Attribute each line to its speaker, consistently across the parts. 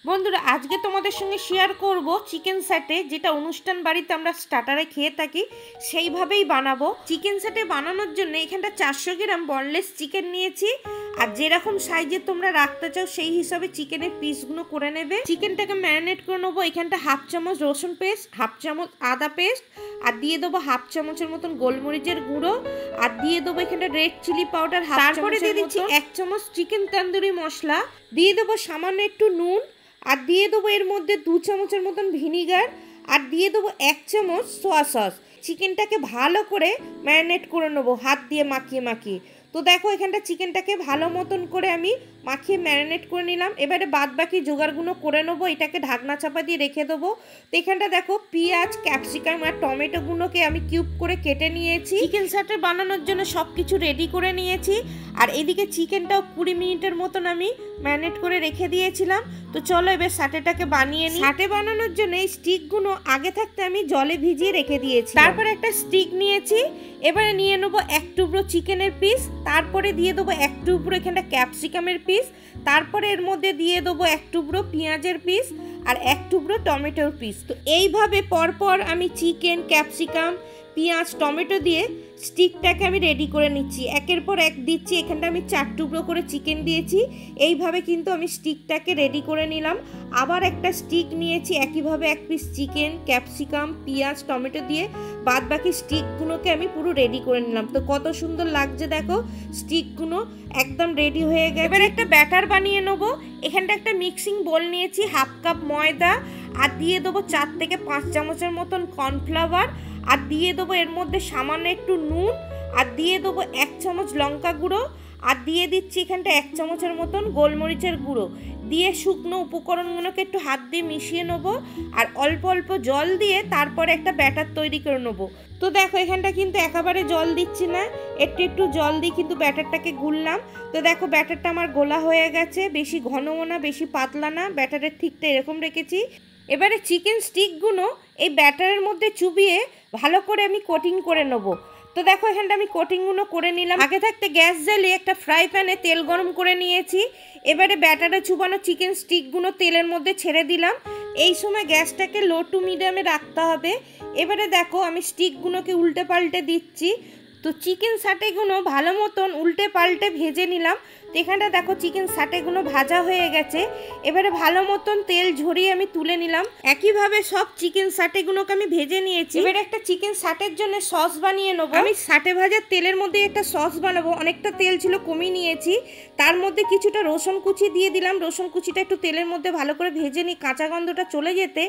Speaker 1: বন্ধুরা আজকে তোমাদের সঙ্গে শেয়ার করব চিকেন স্যাটে, যেটা অনুষ্ঠান বাড়িতে আমরা স্টার্টারে খেয়ে থাকি সেইভাবেই বানাবো। চিকেন স্যাটে বানানোর জন্য এখানটা 400 গ্রাম বনলেস চিকেন নিয়েছি, আর যেরকম সাইজে তোমরা রাখতে চাও সেই হিসাবে চিকেনের পিসগুলো করে নেবে। চিকেনটাকে ম্যারিনেট করে নেবো। এখানটা হাফ চামচ রসুন পেস্ট, হাফ চামচ আদা পেস্ট, আর দিয়ে দেবো হাফ চামচের মতন গোলমরিচের গুঁড়ো, আর দিয়ে দেবো এখানটা রেড চিলি পাউডার। তারপরে দিয়ে দিচ্ছি 1 চামচ চিকেন তন্দুরি মশলা, দিয়ে দেবো সামান্য একটু নুন, আর দিয়ে দেবো এর মধ্যে 2 চামচের মতন ভিনিগার, আর দিয়ে দেবো 1 চামচ সোয়া সস। চিকেনটাকে ভালো করে ম্যারিনেট করে নেবো হাত দিয়ে মাখিয়ে মাখিয়ে। তো দেখো এখানটা চিকেনটাকে ভালো মতন করে আমি মাখিয়ে ম্যারিনেট করে নিলাম। এবারে বাদ বাকি জোগাড়গুলো করে নেবো। এটাকে ঢাকনা চাপা দিয়ে রেখে দেবো। তো এখানটা দেখো পেঁয়াজ, ক্যাপসিকাম আর টমেটোগুলোকে আমি কিউব করে কেটে নিয়েছি। চিকেন স্যাটার বানানোর জন্য সব কিছু রেডি করে নিয়েছি। আর এদিকে চিকেনটাও 20 মিনিটের মতন আমি ম্যারিনেট করে রেখে দিয়েছিলাম। তো চলো এবার স্যাটেটাকে বানিয়ে নিই। স্যাটে বানানোর জন্য এই স্টিকগুলো আগে থাকতে আমি জলে ভিজিয়ে রেখে দিয়েছি। তারপর একটা স্টিক নিয়েছি, এবারে নিয়ে নেবো 1 টুকরো চিকেনের পিস, তারপরে দিয়ে দেবো 1 টুকরো এখানটা ক্যাপসিকামের পিস, তারপরে এর মধ্যে দিয়ে দেবো 1 টুকরো পেঁয়াজের পিস আর 1 টুকরো টমেটোর পিস। তো এইভাবে পরপর আমি চিকেন, ক্যাপসিকাম, পেঁয়াজ, টমেটো দিয়ে স্টিকটাকে আমি রেডি করে নিচ্ছি। একের পর এক দিচ্ছি। এখানটা আমি 4 টুকরো করে চিকেন দিয়েছি। এইভাবে কিন্তু আমি স্টিকটাকে রেডি করে নিলাম। আবার একটা স্টিক নিয়েছি, একইভাবে 1 পিস চিকেন, ক্যাপসিকাম, পেঁয়াজ, টমেটো দিয়ে বাদ বাকি স্টিকগুলোকে আমি পুরো রেডি করে নিলাম। তো কত সুন্দর লাগছে দেখো, স্টিকগুলো একদম রেডি হয়ে গেছে। এবার একটা ব্যাটার বানিয়ে নেবো। এখানটা একটা মিক্সিং বোল নিয়েছি, হাফ কাপ ময়দা, আর দিয়ে দেবো 4 থেকে 5 চামচের মতন কর্নফ্লাওয়ার, আর দিয়ে দেবো এর মধ্যে সামান্য একটু নুন, আর দিয়ে দেবো 1 চামচ লঙ্কা গুঁড়ো, আর দিয়ে দিচ্ছি এখানটা 1 চামচের মতন গোলমরিচের গুঁড়ো। দিয়ে শুকনো উপকরণগুলোকে একটু হাত দিয়ে মিশিয়ে নেবো, আর অল্প অল্প জল দিয়ে তারপরে একটা ব্যাটার তৈরি করে নেবো। তো দেখো এখানটা কিন্তু একেবারে জল দিচ্ছি না, একটু একটু জল দিয়ে কিন্তু ব্যাটারটাকে গুললাম। তো দেখো ব্যাটারটা আমার গোলা হয়ে গেছে, বেশি ঘনও না বেশি পাতলা না, ব্যাটারের ঠিকটা এরকম রেখেছি। এবারে চিকেন স্টিকগুলো এই ব্যাটারের মধ্যে চুবিয়ে ভালো করে আমি কোটিং করে নেবো। তো দেখো এখানটা আমি কোটিংগুলো করে নিলাম। আগে থাকতে গ্যাস জ্বালিয়ে একটা ফ্রাই প্যানে তেল গরম করে নিয়েছি। এবারে ব্যাটারে চুবানো চিকেন স্টিকগুলো তেলের মধ্যে ছেড়ে দিলাম। এই সময় গ্যাসটাকে লো টু মিডিয়ামে রাখতে হবে। এবারে দেখো আমি স্টিকগুলোকে উল্টে পাল্টে দিচ্ছি। তো চিকেন সাটেগুলো ভালো মতন উল্টে পাল্টে ভেজে নিলাম। তো এখানটা দেখো চিকেন সাটেগুলো ভাজা হয়ে গেছে। এবারে ভালো মতন তেল ঝরিয়ে আমি তুলে নিলাম। একইভাবে সব চিকেন সাটেগুলোকে আমি ভেজে নিয়েছি। এবারে একটা চিকেন সাটের জন্য সস বানিয়ে নেবো। আমি সাটে ভাজার তেলের মধ্যে একটা সস বানাবো। অনেকটা তেল ছিল, কমিয়ে নিয়েছি। তার মধ্যে কিছুটা রসুন কুচি দিয়ে দিলাম। রসুন কুচিটা একটু তেলের মধ্যে ভালো করে ভেজে নিই, কাঁচা গন্ধটা চলে যেতে।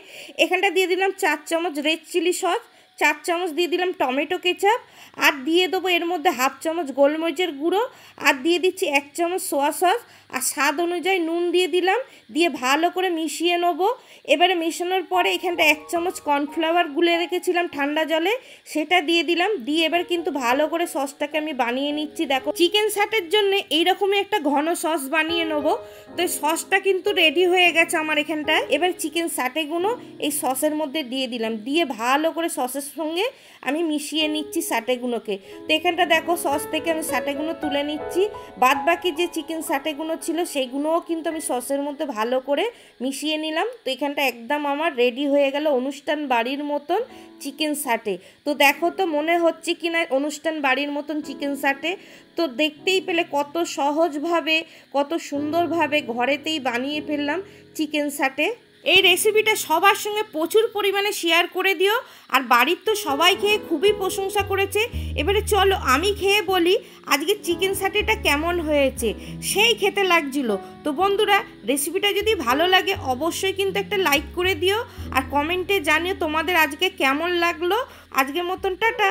Speaker 1: এখানটা দিয়ে দিলাম 4 চামচ রেড চিলি সস, 4 চামচ দিয়ে দিলাম টমেটো কেচাপ, আর দিয়ে দেবো এর মধ্যে হাফ চামচ গোলমরিচের গুঁড়ো, আর দিয়ে দিচ্ছি 1 চামচ সোয়া সস, আর স্বাদ অনুযায়ী নুন দিয়ে দিলাম। দিয়ে ভালো করে মিশিয়ে নেবো। এবারে মেশানোর পরে এখানটা 1 চামচ কর্নফ্লাওয়ার গুলে রেখেছিলাম ঠান্ডা জলে, সেটা দিয়ে দিলাম। দিয়ে এবার কিন্তু ভালো করে সসটাকে আমি বানিয়ে নিচ্ছি। দেখো চিকেন স্যাটের জন্য এইরকমই একটা ঘন সস বানিয়ে নেবো। তো এই সসটা কিন্তু রেডি হয়ে গেছে আমার এখানটায়। এবার চিকেন স্যাটেগুলো এই সসের মধ্যে দিয়ে দিলাম। দিয়ে ভালো করে সসের সঙ্গে আমি মিশিয়ে নিচ্ছি স্যাটেগুলোকে। তো এখানটা দেখো সস থেকে আমি স্যাটেগুলো তুলে নিচ্ছি। বাদ বাকি যে চিকেন স্যাটেগুলো ছিল সেইগুলোও কিন্তু আমি সসের মধ্যে ভালো করে মিশিয়ে নিলাম। তো এখানটা একদম আমার রেডি হয়ে গেল অনুষ্ঠান বাড়ির মতন চিকেন স্যাটে। তো দেখো তো মনে হচ্ছে কি না অনুষ্ঠান বাড়ির মতন চিকেন স্যাটে। তো দেখতেই পেলে কত সহজভাবে কত সুন্দরভাবে ঘরেতেই বানিয়ে ফেললাম চিকেন স্যাটে। এই রেসিপিটা সবার সঙ্গে প্রচুর পরিমাণে শেয়ার করে দিও। আর বাড়ির তো সবাই খেয়ে খুবই প্রশংসা করেছে। এবারে চলো আমি খেয়ে বলি আজকে চিকেন স্যাটেটা কেমন হয়েছে। সেই খেতে লাগছিল। তো বন্ধুরা রেসিপিটা যদি ভালো লাগে অবশ্যই কিন্তু একটা লাইক করে দিও, আর কমেন্টে জানিও তোমাদের আজকে কেমন লাগলো। আজকের মতন টাটা।